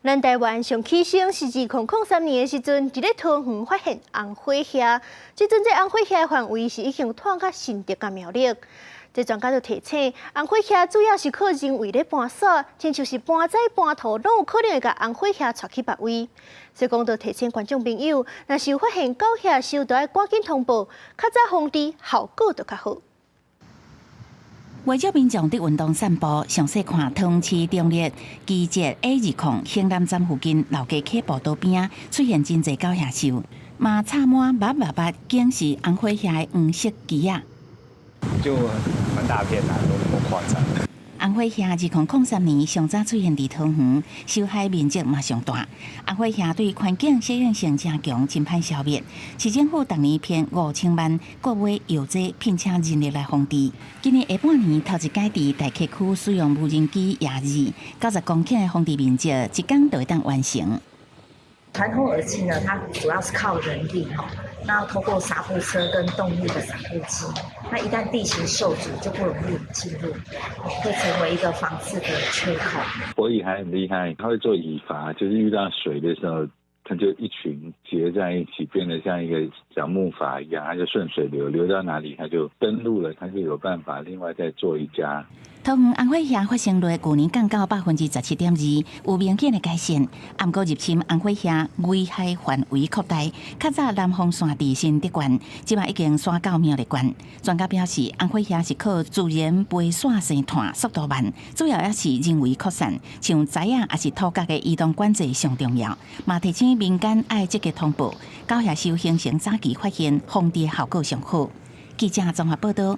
咱台湾上起升是2003年的时阵，伫咧桃园发现红火虾。即阵这红火虾的范围是已经拓到新竹甲苗栗。这专家就提醒，红火虾主要是靠人为咧搬撒，亲像是搬仔搬土，拢有可能会甲红火虾带去别位。所以讲，就提醒观众朋友，若是有发现狗虾时，就要赶紧通报，较早防治效果就较好。为咗民众伫运动散步，详细看桃园市中立基捷 A20兴南站附近老街溪步道边出现真侪狗下兽，嘛插满密，竟是红火虾的黄色鸡仔。就蛮大片啦，都夸张。红火虾2003年上早出现伫桃园，受害面积嘛上大。红火虾对环境适应性真强，真歹消灭。市政府逐年骗5000万，国买药剂，聘请人力来防治。今年下半年头一届伫大溪区使用无人机压制90公顷的防治面积，一天就会当完成。传统耳机呢，它主要是靠人力那要透过纱布车跟动力的散布机，那一旦地形受阻，就不容易进入，会成为一个防治的缺口。火蚁还很厉害，它会做蚁伐，就是遇到水的时候，它就一群结在一起，变得像一个小木筏一样，它就顺水流，流到哪里它就登陆了，它就有办法另外再做一家。桃园红火虾发生率去年降到17.2%，有明显的改善。不过入侵红火虾危害范围扩大，较早南方线伫新竹县，即马已经刷到苗栗县。专家表示，红火虾是靠自然飞线生团，速度慢，主要也是人为扩散，像知影也是土角的移动管制上重要。嘛提醒民间爱积极通报，狗下兽形成早期发现，防治效果上好。记者综合报道。